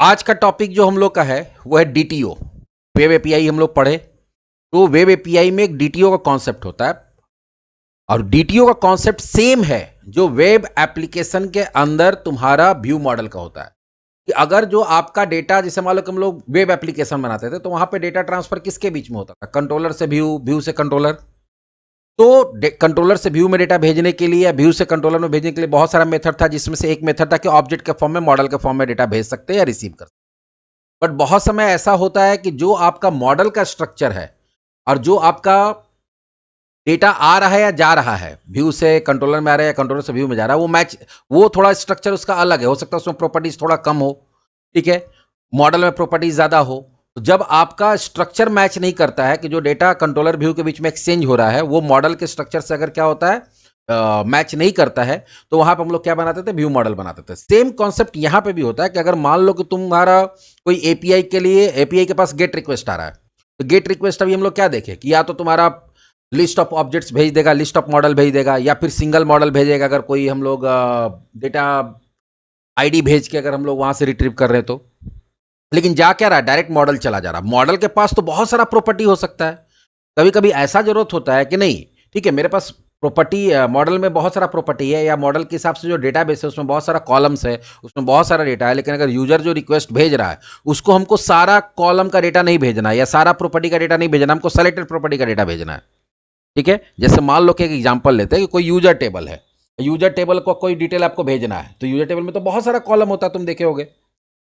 आज का टॉपिक जो हम लोग का है वो है डीटीओ। वेब एपीआई हम लोग पढ़े। तो वेब एपीआई में एक डीटीओ का कॉन्सेप्ट होता है और डीटीओ का कॉन्सेप्ट सेम है जो वेब एप्लीकेशन के अंदर तुम्हारा व्यू मॉडल का होता है। कि अगर जो आपका डेटा, जैसे मान लो कि हम लोग वेब एप्लीकेशन बनाते थे तो वहां पे डेटा ट्रांसफर किसके बीच में होता था? कंट्रोलर से व्यू, व्यू से कंट्रोलर। तो कंट्रोलर से व्यू में डेटा भेजने के लिए या व्यू से कंट्रोलर में भेजने के लिए बहुत सारा मेथड था, जिसमें से एक मेथड था कि ऑब्जेक्ट के फॉर्म में, मॉडल के फॉर्म में डेटा भेज सकते हैं या रिसीव कर सकते हैं। बट बहुत समय ऐसा होता है कि जो आपका मॉडल का स्ट्रक्चर है और जो आपका डेटा आ रहा है या जा रहा है, व्यू से कंट्रोलर में आ रहा है या कंट्रोलर से व्यू में जा रहा है, वो मैच, वो थोड़ा स्ट्रक्चर उसका अलग है। हो सकता है उसमें प्रॉपर्टीज थोड़ा कम हो, ठीक है, मॉडल में प्रॉपर्टीज ज्यादा हो। तो जब आपका स्ट्रक्चर मैच नहीं करता है कि जो डेटा कंट्रोलर व्यू के बीच में एक्सचेंज हो रहा है वो मॉडल के स्ट्रक्चर से अगर क्या होता है, मैच नहीं करता है, तो वहां पर हम लोग क्या बनाते थे? व्यू मॉडल बनाते थे। सेम कॉन्सेप्ट यहां पे भी होता है कि अगर मान लो कि तुम्हारा कोई एपीआई के लिए, एपीआई के पास गेट रिक्वेस्ट आ रहा है, तो गेट रिक्वेस्ट अभी हम लोग क्या देखें कि या तो तुम्हारा लिस्ट ऑफ ऑब्जेक्ट्स भेज देगा, लिस्ट ऑफ मॉडल भेज देगा, या फिर सिंगल मॉडल भेजेगा। अगर कोई हम लोग डेटा आईडी भेज के अगर हम लोग वहां से रिट्रीव कर रहे हैं तो, लेकिन जा क्या रहा है? डायरेक्ट मॉडल चला जा रहा है। मॉडल के पास तो बहुत सारा प्रॉपर्टी हो सकता है। कभी कभी ऐसा जरूरत होता है कि नहीं, ठीक है, मेरे पास प्रॉपर्टी, मॉडल में बहुत सारा प्रॉपर्टी है, या मॉडल के हिसाब से जो डेटाबेस है उसमें बहुत सारा कॉलम्स है, उसमें बहुत सारा डेटा है, लेकिन अगर यूजर जो रिक्वेस्ट भेज रहा है उसको हमको सारा कॉलम का डेटा नहीं भेजना है या सारा प्रॉपर्टी का डेटा नहीं भेजना, हमको सेलेक्टेड प्रॉपर्टी का डेटा भेजना है। ठीक है, जैसे मान लो कि एक एग्जांपल लेते हैं कि कोई यूजर टेबल है, यूजर टेबल को कोई डिटेल आपको भेजना है, तो यूजर टेबल में तो बहुत सारा कॉलम होता है, तुम देखे होगे।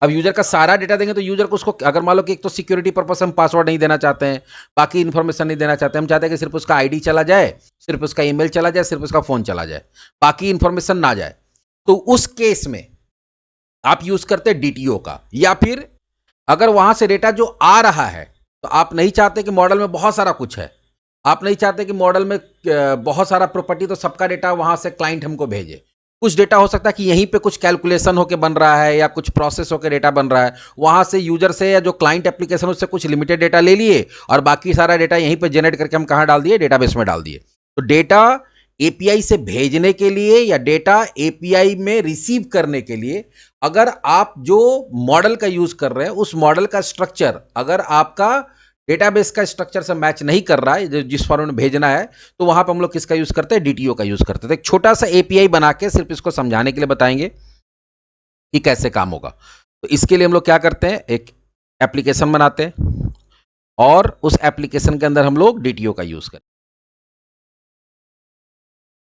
अब यूजर का सारा डेटा देंगे तो यूजर को, उसको अगर मान लो कि एक तो सिक्योरिटी पर्पस हम पासवर्ड नहीं देना चाहते हैं, बाकी इन्फॉर्मेशन नहीं देना चाहते, हम चाहते हैं कि सिर्फ उसका आईडी चला जाए, सिर्फ उसका ईमेल चला जाए, सिर्फ उसका फोन चला जाए, बाकी इन्फॉर्मेशन ना जाए। तो उस केस में आप यूज करते हैं डीटीओ का। या फिर अगर वहां से डेटा जो आ रहा है, तो आप नहीं चाहते कि मॉडल में बहुत सारा कुछ है, आप नहीं चाहते कि मॉडल में बहुत सारा प्रॉपर्टी, तो सबका डेटा वहां से क्लाइंट हमको भेजे। कुछ डेटा हो सकता है कि यहीं पे कुछ कैलकुलेशन होकर बन रहा है या कुछ प्रोसेस होकर डेटा बन रहा है, वहां से यूजर से या जो क्लाइंट एप्लीकेशन उससे कुछ लिमिटेड डेटा ले लिए और बाकी सारा डेटा यहीं पे जनरेट करके हम कहां डाल दिए? डेटाबेस में डाल दिए। तो डेटा एपीआई से भेजने के लिए या डेटा एपीआई में रिसीव करने के लिए, अगर आप जो मॉडल का यूज कर रहे हैं उस मॉडल का स्ट्रक्चर अगर आपका डेटाबेस का स्ट्रक्चर से मैच नहीं कर रहा है, जिस फॉर्मेट में भेजना है, तो वहां पर हम लोग किसका यूज करते हैं? डीटीओ का यूज करते हैं। तो एक छोटा सा एपीआई बना के सिर्फ इसको समझाने के लिए बताएंगे कि कैसे काम होगा। तो इसके लिए हम लोग क्या करते हैं, एक एप्लीकेशन बनाते हैं और उस एप्लीकेशन के अंदर हम लोग डीटीओ का यूज करते हैं।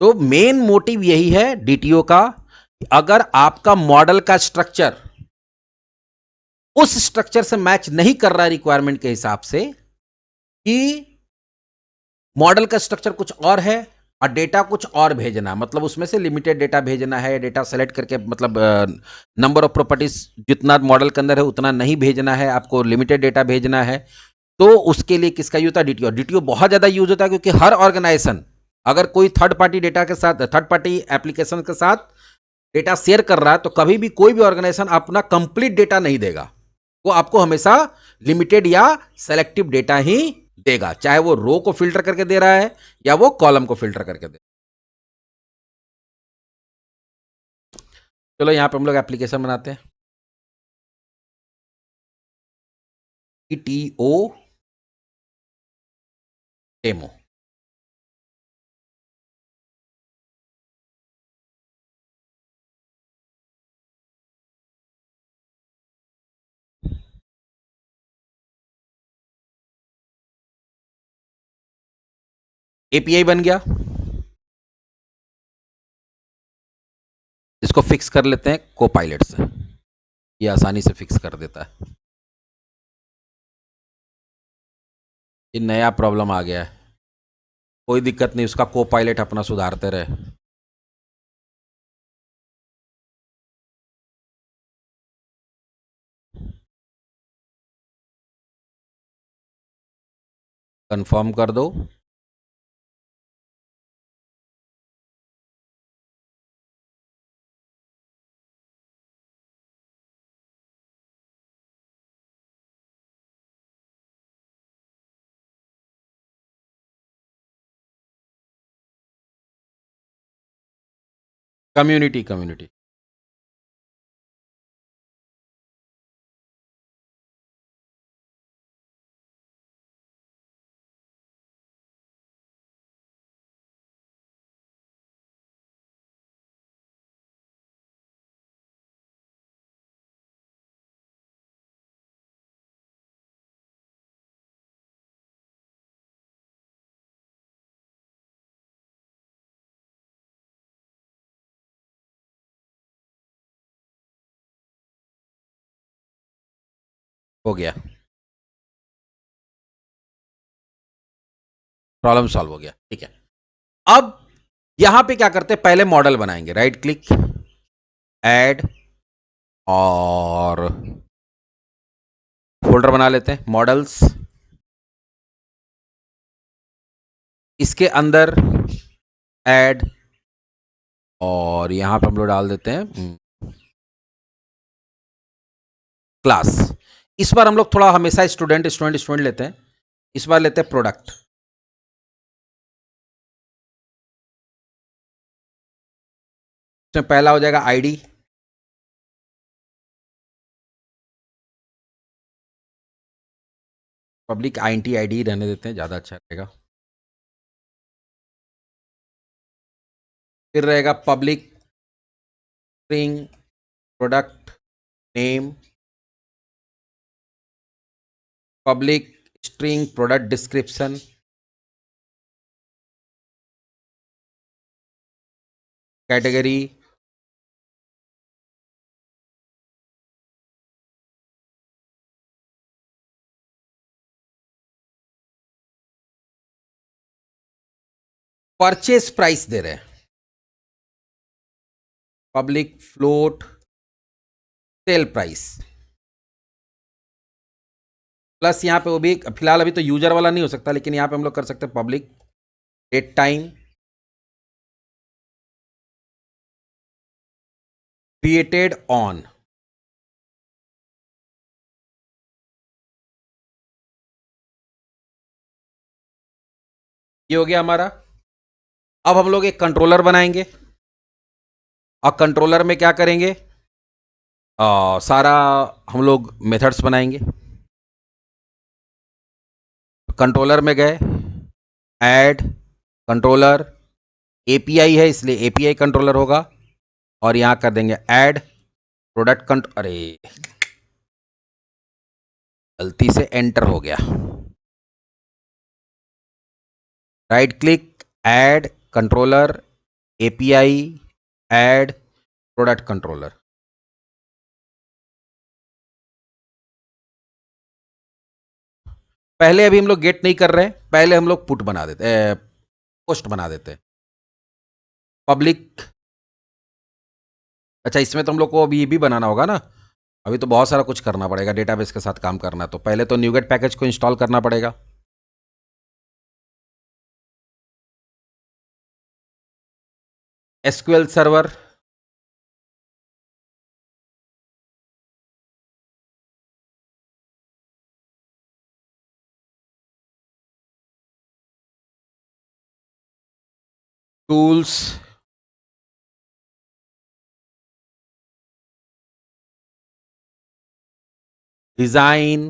तो मेन मोटिव यही है डीटीओ का, अगर आपका मॉडल का स्ट्रक्चर उस स्ट्रक्चर से मैच नहीं कर रहा है रिक्वायरमेंट के हिसाब से, कि मॉडल का स्ट्रक्चर कुछ और है और डेटा कुछ और भेजना है, मतलब उसमें से लिमिटेड डेटा भेजना है, डेटा सेलेक्ट करके, मतलब नंबर ऑफ प्रॉपर्टीज जितना मॉडल के अंदर है उतना नहीं भेजना है, आपको लिमिटेड डेटा भेजना है, तो उसके लिए किसका यूज होता है? डीटीओ। डीटीओ बहुत ज्यादा यूज होता है क्योंकि हर ऑर्गेनाइजेशन अगर कोई थर्ड पार्टी डेटा के साथ, थर्ड पार्टी एप्लीकेशन के साथ डेटा शेयर कर रहा है, तो कभी भी कोई भी ऑर्गेनाइजेशन अपना कंप्लीट डेटा नहीं देगा। वो आपको हमेशा लिमिटेड या सेलेक्टिव डेटा ही देगा, चाहे वो रो को फिल्टर करके दे रहा है या वो कॉलम को फिल्टर करके दे। चलो यहां पे हम लोग एप्लीकेशन बनाते हैं, टीओ डेमो। एपीआई बन गया, इसको फिक्स कर लेते हैं कोपायलट से, ये आसानी से फिक्स कर देता है। ये नया प्रॉब्लम आ गया है, कोई दिक्कत नहीं, उसका कोपायलट अपना सुधारते रहे। कंफर्म कर दो। Community, community. हो गया, प्रॉब्लम सॉल्व हो गया। ठीक है, अब यहां पे क्या करते हैं, पहले मॉडल बनाएंगे, राइट क्लिक, ऐड, और फोल्डर बना लेते हैं मॉडल्स, इसके अंदर ऐड, और यहां पे हम लोग डाल देते हैं क्लास। इस बार हम लोग थोड़ा हमेशा स्टूडेंट स्टूडेंट स्टूडेंट लेते हैं, इस बार लेते हैं प्रोडक्ट। इसमें पहला हो जाएगा आईडी, पब्लिक आईएनटी आईडी रहने देते हैं, ज्यादा अच्छा रहेगा। फिर रहेगा public string product name, public string product description, category, purchase price दे रहे हैं, public float sale price, plus यहां पे वो भी फिलहाल अभी तो यूजर वाला नहीं हो सकता, लेकिन यहां पे हम लोग कर सकते हैं public debt time created on, ये हो गया हमारा। अब हम लोग एक कंट्रोलर बनाएंगे, और कंट्रोलर में क्या करेंगे, सारा हम लोग मेथड्स बनाएंगे। कंट्रोलर में गए, ऐड कंट्रोलर, एपीआई है इसलिए एपीआई कंट्रोलर होगा, और यहां कर देंगे ऐड प्रोडक्ट अरे गलती से एंटर हो गया, right click, add controller, API, add product controller. पहले अभी हम लोग गेट नहीं कर रहे हैं, पहले हम लोग पुट बना देते, पोस्ट बना देते हैं, पब्लिक। अच्छा, इसमें तो हम लोग को अभी ये भी बनाना होगा ना, अभी तो बहुत सारा कुछ करना पड़ेगा, डेटाबेस के साथ काम करना है, तो पहले तो न्यूगेट पैकेज को इंस्टॉल करना पड़ेगा। SQL server, tools, design,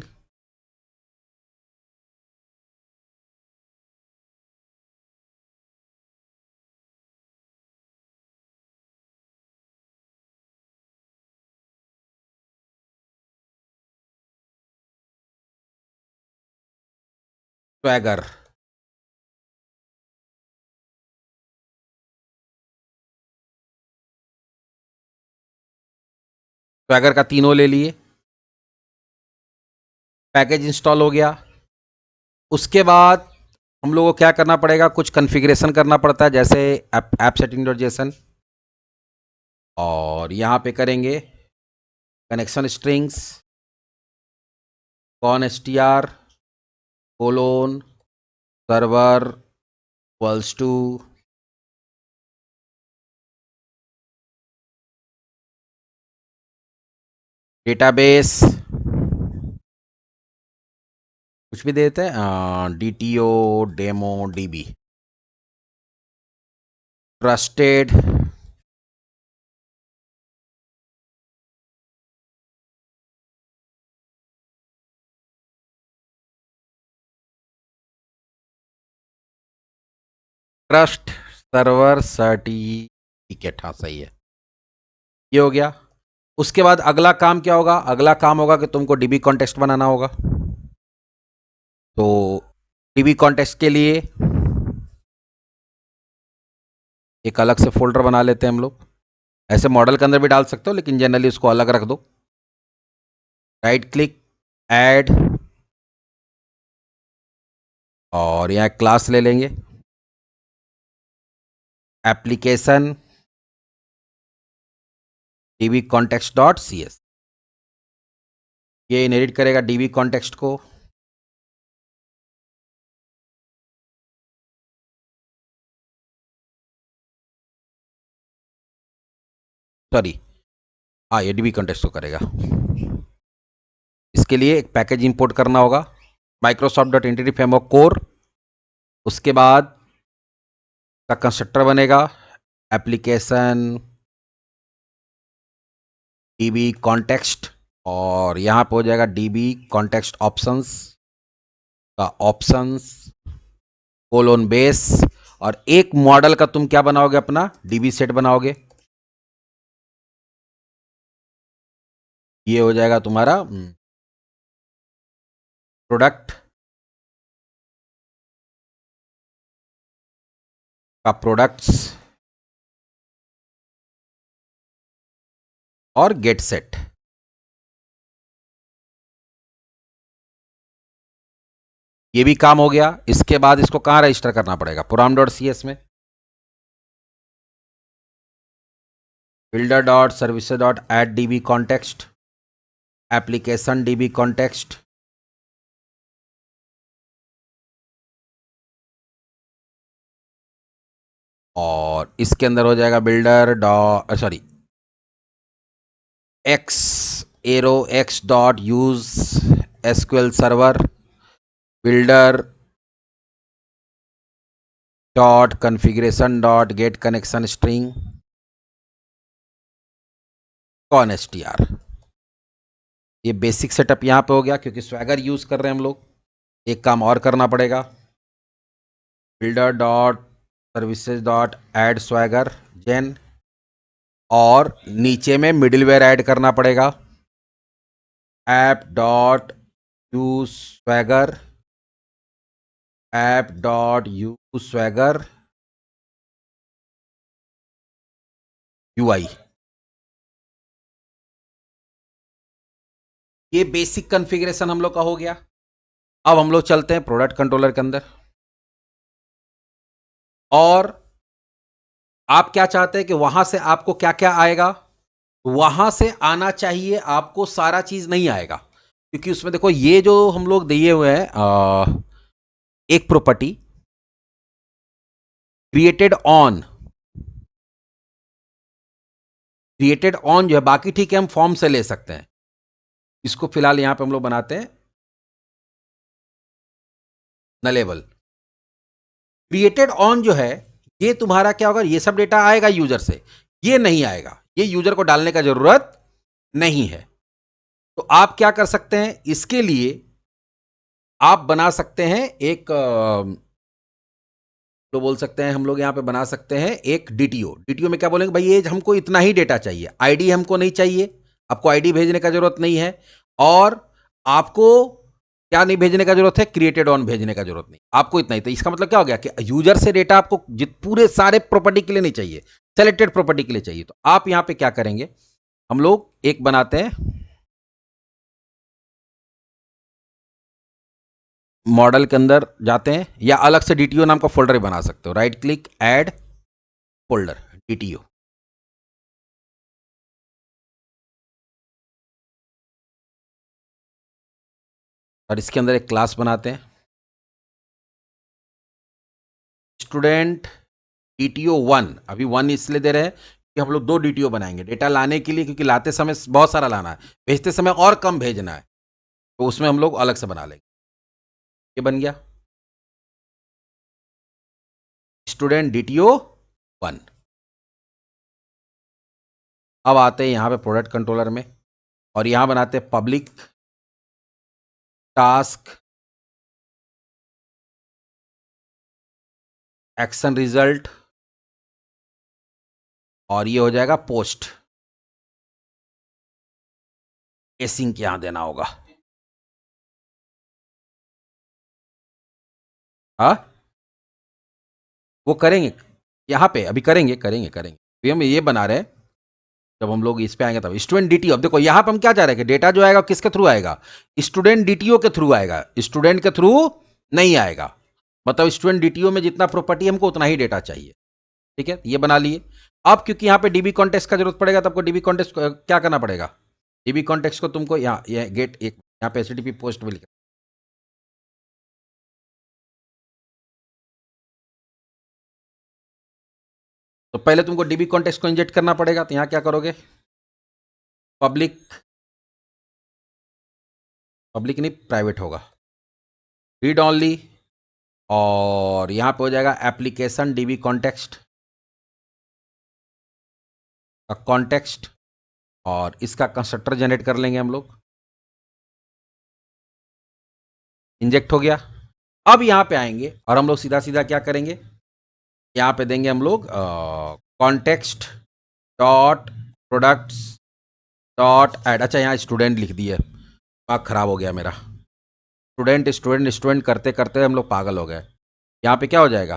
swagger, swagger का तीनों ले लिए, पैकेज इंस्टॉल हो गया। उसके बाद हम लोगों को क्या करना पड़ेगा, कुछ कॉन्फ़िगरेशन करना पड़ता है, जैसे ऐप सेटिंग डॉट जेसन, और यहाँ पे करेंगे connection strings con STR colon server equals to database, कुछ भी देते हैं, DTO demo DB, trusted, trust server certificate, हाँ सही है, ये हो गया। उसके बाद अगला काम क्या होगा, अगला काम होगा कि तुमको डीबी कॉन्टेक्स्ट बनाना होगा। तो डीबी कॉन्टेक्स्ट के लिए एक अलग से फोल्डर बना लेते हैं हम लोग, ऐसे मॉडल के अंदर भी डाल सकते हो, लेकिन जनरली उसको अलग रख दो, राइट क्लिक, ऐड, और यहाँ क्लास ले लेंगे application db context dot cs। ये इनहेरिट करेगा db context को, सॉरी, हाँ ये db context को करेगा। इसके लिए एक पैकेज इंपोर्ट करना होगा, Microsoft dot entity framework core. उसके बाद का कंस्ट्रक्टर बनेगा एप्लीकेशन db context, और यहाँ पे हो जाएगा db context options का ऑप्शंस कोलोन बेस, और एक मॉडल का तुम क्या बनाओगे, अपना db सेट बनाओगे। ये हो जाएगा तुम्हारा प्रोडक्ट का प्रोडक्ट्स और गेट सेट। ये भी काम हो गया। इसके बाद इसको कहां रजिस्टर करना पड़ेगा, प्रोग्राम डॉट सी एस में builder dot services dot add db context application db context, और इसके अंदर हो जाएगा builder dot sorry X arrow X dot use SQL server builder dot configuration dot get connection string con str। ये basic setup यहाँ पे हो गया, क्योंकि स्वैगर यूज कर रहे हैं हम लोग। एक काम और करना पड़ेगा, builder dot services dot add swagger gen, और नीचे में मिडिलवेयर ऐड करना पड़ेगा, app dot use swagger, app dot use swagger UI. ये बेसिक कॉन्फ़िगरेशन हम लोग का हो गया। अब हम लोग चलते हैं प्रोडक्ट कंट्रोलर के अंदर, और आप क्या चाहते हैं कि वहां से आपको क्या क्या आएगा। वहां से आना चाहिए आपको सारा चीज नहीं आएगा, क्योंकि उसमें देखो ये जो हम लोग दिए हुए हैं एक प्रॉपर्टी क्रिएटेड ऑन जो है, बाकी ठीक है हम फॉर्म से ले सकते हैं। इसको फिलहाल यहां पे हम लोग बनाते हैं नलेबल। क्रिएटेड ऑन जो है, ये तुम्हारा क्या होगा, ये सब डेटा आएगा यूजर से, ये नहीं आएगा, ये यूजर को डालने का जरूरत नहीं है। तो आप क्या कर सकते हैं, इसके लिए आप बना सकते हैं एक तो बोल सकते हैं हम लोग यहां पे बना सकते हैं एक डीटीओ। डीटीओ में क्या बोलेंगे, भाई ये हमको इतना ही डेटा चाहिए, आईडी हमको नहीं चाहिए, आपको आईडी भेजने का जरूरत नहीं है, और आपको क्या नहीं भेजने का जरूरत है, क्रिएटेड ऑन भेजने का जरूरत नहीं, आपको इतना ही। तो इसका मतलब क्या हो गया कि यूजर से डेटा आपको पूरे सारे प्रॉपर्टी के लिए नहीं चाहिए, सेलेक्टेड प्रॉपर्टी के लिए चाहिए। तो आप यहां पे क्या करेंगे, हम लोग एक बनाते हैं मॉडल के अंदर जाते हैं, या अलग से डीटीओ नाम का फोल्डर बना सकते हो, right click add folder DTO, और इसके अंदर एक क्लास बनाते हैं स्टूडेंट डीटीओ 1। अभी 1 इसलिए दे रहे हैं कि हम लोग 2 डीटीओ बनाएंगे डेटा लाने के लिए, क्योंकि लाते समय बहुत सारा लाना है, भेजते समय और कम भेजना है, तो उसमें हम लोग अलग से बना लेंगे। ये बन गया स्टूडेंट डीटीओ 1। अब आते हैं यहां पे प्रोडक्ट कंट्रोलर में, और यहां बनाते हैं पब्लिक टास्क एक्शन रिजल्ट, और ये हो जाएगा पोस्ट। एसिंग यहां देना होगा, हाँ वो करेंगे यहां पे, अभी करेंगे करेंगे करेंगे, अभी हम ये बना रहे हैं जब हम लोग इस पे आएंगे तब स्टूडेंट डीटीओ। अब देखो यहाँ पे हम क्या चाह रहे हैं कि डेटा जो आएगा किसके थ्रू आएगा, स्टूडेंट डीटीओ के थ्रू आएगा, स्टूडेंट के थ्रू नहीं आएगा। मतलब स्टूडेंट डीटीओ में जितना प्रॉपर्टी हमको उतना ही डेटा चाहिए। ठीक है, ये बना लिए। अब क्योंकि यहाँ पे डीबी कॉन्टेक्स्ट का जरूरत पड़ेगा तो आपको डीबी कॉन्टेक्स्ट क्या करना पड़ेगा, डीबी कॉन्टेक्स्ट को तुमको यहाँ गेट एक यहाँ पे एचटीटीपी पोस्ट भी लिखा, तो पहले तुमको डीबी कॉन्टेक्स्ट को इंजेक्ट करना पड़ेगा। तो यहाँ क्या करोगे, पब्लिक, पब्लिक नहीं प्राइवेट होगा, रीड ऑनली, और यहाँ पे हो जाएगा एप्लीकेशन डीबी कॉन्टेक्स्ट का कॉन्टेक्स्ट, और इसका कंस्ट्रक्टर जनरेट कर लेंगे हम लोग। इंजेक्ट हो गया। अब यहाँ पे आएंगे और हम लोग सीधा सीधा क्या करेंगे, यहाँ पे देंगे हम लोग context dot products dot add. अच्छा, यहाँ स्टूडेंट लिख दिया, दिमाग खराब हो गया मेरा। स्टूडेंट स्टूडेंट स्टूडेंट करते करते हम लोग पागल हो गए। यहाँ पे क्या हो जाएगा,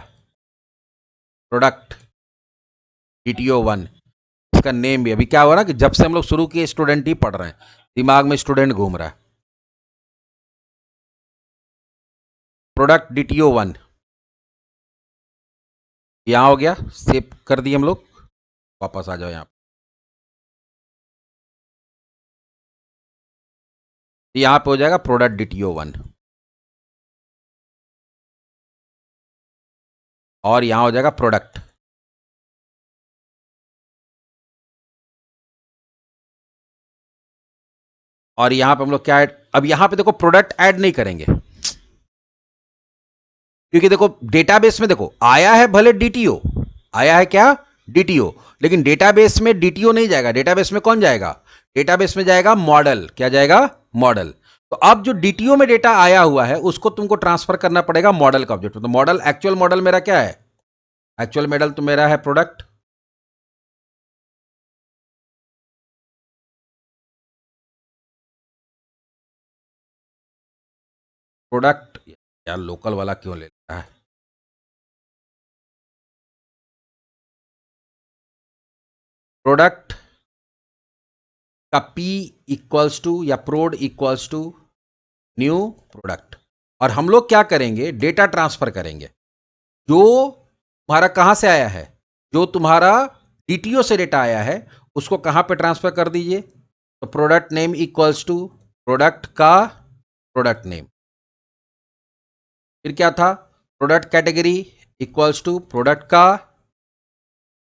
प्रोडक्ट DTO1। इसका नेम भी, अभी क्या हुआ ना कि जब से हम लोग शुरू किए स्टूडेंट ही पढ़ रहे हैं, दिमाग में स्टूडेंट घूम रहा है। प्रोडक्ट DTO1 यहाँ हो गया, सेव कर दिए हम लोग। वापस आ जाओ यहाँ, यहाँ पे हो जाएगा प्रोडक्ट DTO1, और यहाँ हो जाएगा प्रोडक्ट। और यहाँ पे हम लोग क्या ऐड, अब यहाँ पे देखो प्रोडक्ट ऐड नहीं करेंगे, क्योंकि देखो डेटाबेस में देखो आया है भले DTO, आया है क्या DTO, लेकिन डेटाबेस में DTO नहीं जाएगा। डेटाबेस में कौन जाएगा, डेटाबेस में जाएगा मॉडल। क्या जाएगा, मॉडल। तो अब जो DTO में डेटा आया हुआ है उसको तुमको ट्रांसफर करना पड़ेगा मॉडल का ऑब्जेक्ट। तो मॉडल, एक्चुअल मॉडल मेरा क्या है, एक्चुअल मॉडल तो मेरा है प्रोडक्ट, प्रोडक्ट। यार लोकल वाला क्यों ले रहा है, प्रोडक्ट का P इक्वल्स टू या प्रोड इक्वल्स टू न्यू प्रोडक्ट। और हम लोग क्या करेंगे, डेटा ट्रांसफर करेंगे। जो तुम्हारा कहां से आया है, जो तुम्हारा DTO से डेटा आया है उसको कहां पे ट्रांसफर कर दीजिए, तो product name equals to product का प्रोडक्ट नेम। फिर क्या था, product category equals to product का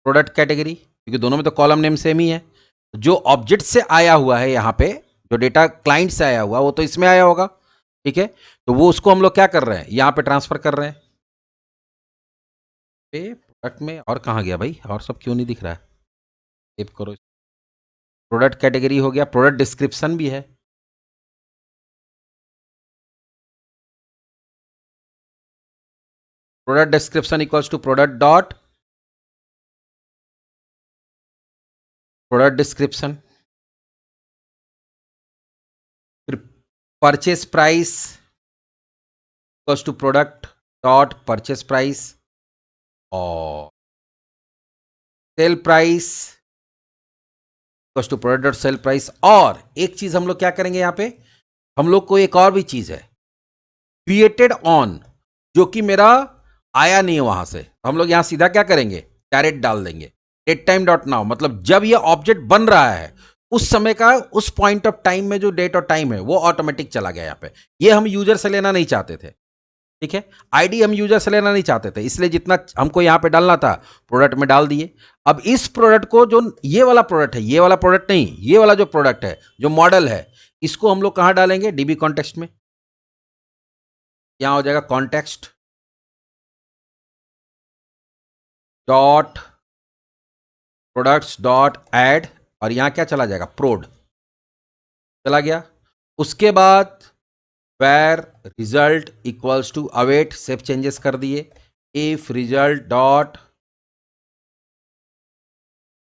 प्रोडक्ट कैटेगरी, क्योंकि दोनों में तो कॉलम नेम सेम ही है। जो ऑब्जेक्ट से आया हुआ है यहाँ पे, जो डेटा क्लाइंट से आया हुआ वो तो इसमें आया होगा। ठीक है, तो वो उसको हम लोग क्या कर रहे हैं, यहाँ पे ट्रांसफर कर रहे हैं प्रोडक्ट में। और कहाँ गया भाई, और सब क्यों नहीं दिख रहा है, सेव करो। प्रोडक्ट कैटेगरी हो गया, प्रोडक्ट डिस्क्रिप्शन भी है, product description equals to product dot product description. फिर purchase price equals to product dot purchase price, और sale price equals to product dot sale price. और एक चीज हम लोग क्या करेंगे, यहाँ पे हम लोग को एक और भी चीज है, क्रिएटेड ऑन, जो कि मेरा आया नहीं है वहां से। हम लोग यहां सीधा क्या करेंगे, डायरेक्ट डाल देंगे डेट टाइम डॉट नाउ। मतलब जब ये ऑब्जेक्ट बन रहा है उस समय का, उस पॉइंट ऑफ टाइम में जो डेट और टाइम है वो ऑटोमेटिक चला गया यहाँ पे। ये हम यूजर से लेना नहीं चाहते थे। ठीक है, आईडी हम यूजर से लेना नहीं चाहते थे, इसलिए जितना हमको यहाँ पे डालना था प्रोडक्ट में डाल दिए। अब इस प्रोडक्ट को, जो ये वाला प्रोडक्ट है, ये वाला प्रोडक्ट नहीं, ये वाला जो प्रोडक्ट है, जो मॉडल है, इसको हम लोग कहाँ डालेंगे, डीबी कॉन्टेक्स्ट में। यहां हो जाएगा context dot products dot add, और यहां क्या चला जाएगा, प्रोड चला गया। उसके बाद where result equals to await, save changes कर दिए। इफ रिजल्ट डॉट,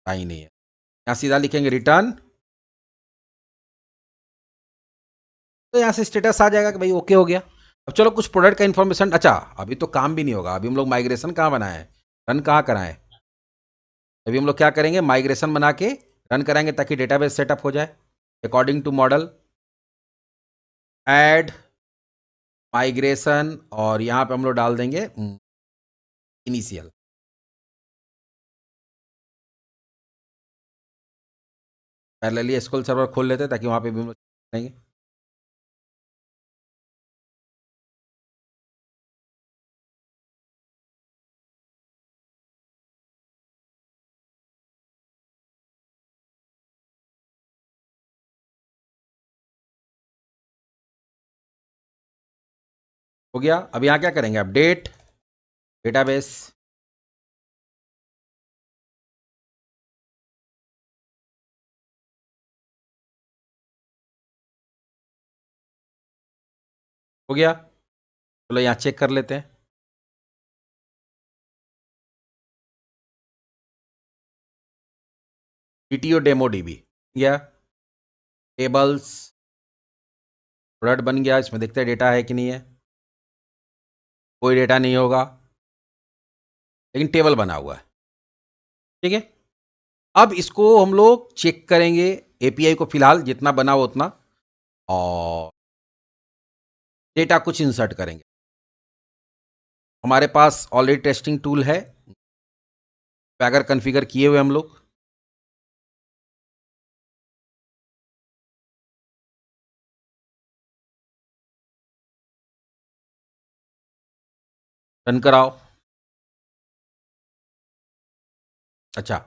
ही नहीं है, यहां सीधा लिखेंगे रिटर्न, तो यहां से स्टेटस आ जाएगा कि भाई ओके हो गया। अब चलो कुछ प्रोडक्ट का इंफॉर्मेशन, अच्छा अभी तो काम भी नहीं होगा, अभी हम लोग माइग्रेशन कहाँ बनाए, रन कहाँ कराएं। अभी हम लोग क्या करेंगे, माइग्रेशन बना के रन कराएंगे ताकि डेटाबेस सेटअप हो जाए। According to model add migration, और यहाँ पे हम लोग डाल देंगे इनिशियल। पैरेलली एसक्यूएल सर्वर खोल लेते हैं ताकि वहाँ पे भी हम लोग करेंगे। हो गया। अब यहाँ क्या करेंगे, अपडेट डेटाबेस। हो गया। चलो यहाँ चेक कर लेते हैं। डीटीओ डेमो डीबी गया, टेबल्स प्रोडक्ट बन गया। इसमें देखते हैं डेटा है कि नहीं है। कोई डेटा नहीं होगा, लेकिन टेबल बना हुआ है। ठीक है, अब इसको हम लोग चेक करेंगे एपीआई को, फिलहाल जितना बना हो उतना, और डेटा कुछ इंसर्ट करेंगे। हमारे पास ऑलरेडी टेस्टिंग टूल है, स्वैगर कॉन्फ़िगर किए हुए हम लोग। रन कराओ। अच्छा,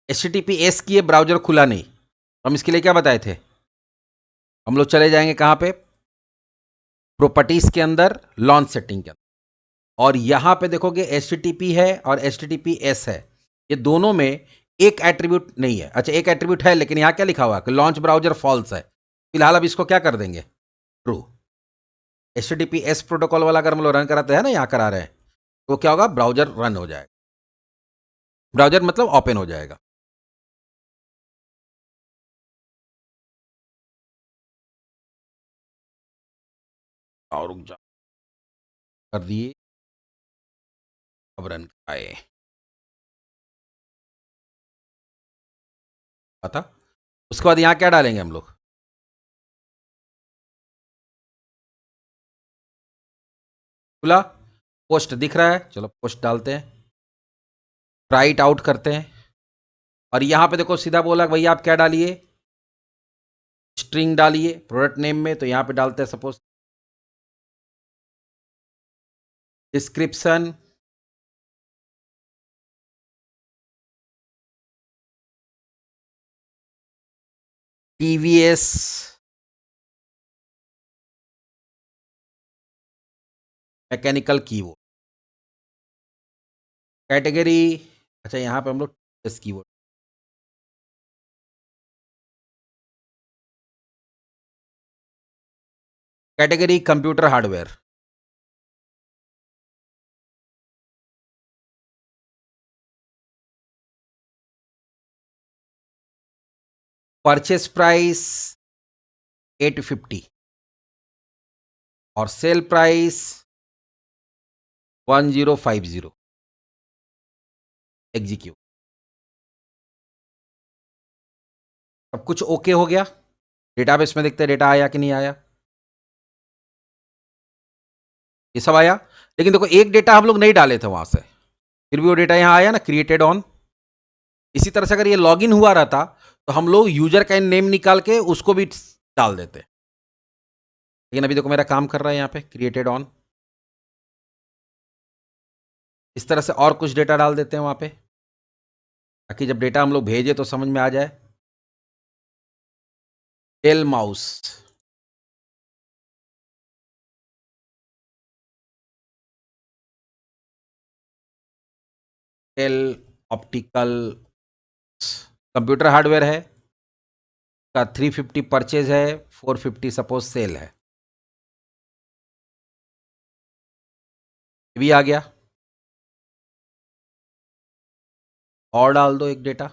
HTTPS किए ब्राउजर खुला नहीं, हम इसके लिए क्या बताए थे, हम लोग चले जाएंगे कहाँ पे, प्रॉपर्टीज के अंदर, लॉन्च सेटिंग के अंदर, और यहां पे देखोगे HTTP है और HTTPS है, ये दोनों में एक एट्रीब्यूट नहीं है। अच्छा, एक एट्रीब्यूट है, लेकिन यहां क्या लिखा हुआ है कि लॉन्च ब्राउजर फॉल्स है। फिलहाल अब इसको क्या कर देंगे, ट्रू। HTTPS प्रोटोकॉल वाला अगर हम लोग रन कराते हैं ना, यहां करा रहे हैं, तो क्या होगा, ब्राउजर रन हो जाएगा, ब्राउजर मतलब ओपन हो जाएगा। और रुक जा, कर दिए, अब रन आए पता। उसके बाद यहां क्या डालेंगे हम लोग, खुला पोस्ट दिख रहा है, चलो पोस्ट डालते हैं, राइट आउट करते हैं, और यहां पे देखो सीधा बोला भैया आप क्या डालिए, स्ट्रिंग डालिए प्रोडक्ट नेम में, तो यहां पे डालते हैं suppose description, TVS mechanical keyboard, category. अच्छा, यहां पे हम लोग TVS keyboard, category computer hardware, purchase price 850 और सेल प्राइस 1050, एग्जीक्यूट। सब कुछ ओके हो गया। डेटाबेस में देखते हैं डेटा आया कि नहीं आया, ये सब आया। लेकिन देखो एक डेटा हम लोग नहीं डाले थे वहां से, फिर भी वो डेटा यहां आया ना, क्रिएटेड ऑन। इसी तरह से अगर ये लॉगिन हुआ रहता, तो हम लोग यूजर का नेम निकाल के उसको भी डाल देते। लेकिन अभी देखो मेरा काम कर रहा है यहाँ पे, क्रिएटेड ऑन। इस तरह से और कुछ डेटा डाल देते हैं वहां पे, ताकि जब डेटा हम लोग भेजे तो समझ में आ जाए। Tell mouse, tell optical, computer hardware है का 350 परचेज है, 450 सपोज सेल है, ये भी आ गया। और डाल दो एक डेटा,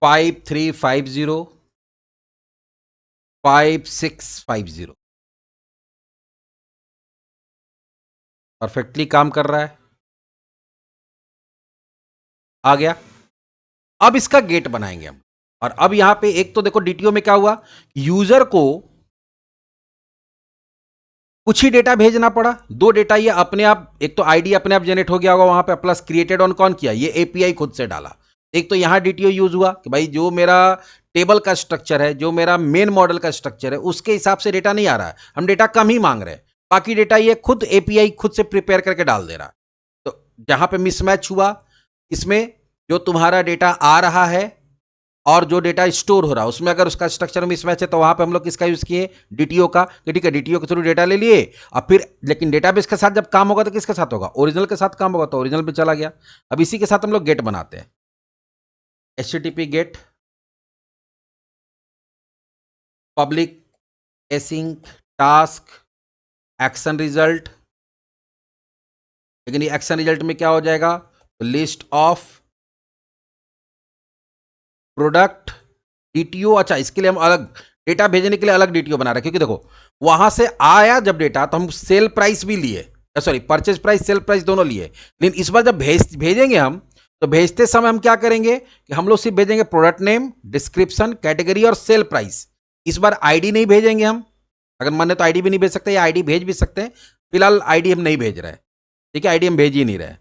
5350 5650 परफेक्टली काम कर रहा है। आ गया। अब इसका गेट बनाएंगे हम। और अब यहां पे एक तो देखो डीटीओ में क्या हुआ, यूजर को कुछ ही डेटा भेजना पड़ा, दो डेटा ये अपने आप, एक तो आईडी अपने आप जनरेट हो गया होगा वहां पे, प्लस क्रिएटेड ऑन कौन किया, ये एपीआई खुद से डाला। एक तो यहां डीटीओ यूज हुआ कि भाई जो मेरा टेबल का स्ट्रक्चर है, जो मेरा मेन मॉडल का स्ट्रक्चर है, उसके हिसाब से डेटा नहीं आ रहा है, हम डेटा कम ही मांग रहे हैं, बाकी डेटा ये खुद एपीआई खुद से प्रिपेयर करके डाल दे रहा है। तो जहां पे मिसमैच हुआ, इसमें जो तुम्हारा डेटा आ रहा है और जो डेटा स्टोर हो रहा है उसमें अगर उसका स्ट्रक्चर मिसमैच है, तो वहां पे हम लोग किसका यूज किए, डीटीओ का। ठीक है, डीटीओ के थ्रू डेटा ले लिए और फिर, लेकिन डेटाबेस के साथ जब काम होगा तो किसके साथ होगा, ओरिजिनल के साथ काम होगा, तो ओरिजिनल पे चला गया। अब इसी के साथ हम लोग गेट बनाते हैं, HTTP get public async task action result. लेकिन ये एक्शन रिजल्ट में क्या हो जाएगा, लिस्ट ऑफ प्रोडक्ट डीटीओ। अच्छा, इसके लिए हम अलग डेटा भेजने के लिए अलग डीटीओ बना रहे हैं, क्योंकि देखो वहां से आया जब डेटा तो हम सेल प्राइस भी लिए, sorry purchase price sale price दोनों लिए। लेकिन इस बार जब भेजेंगे हम, तो भेजते समय हम क्या करेंगे कि हम लोग सिर्फ भेजेंगे प्रोडक्ट नेम, डिस्क्रिप्शन, कैटेगरी और सेल प्राइस। इस बार आईडी नहीं भेजेंगे हम, अगर मन है तो आईडी भी नहीं भेज सकते या आईडी भेज भी सकते हैं। फिलहाल आईडी हम नहीं भेज रहे हैं, ठीक है, आईडी हम भेज ही नहीं रहे।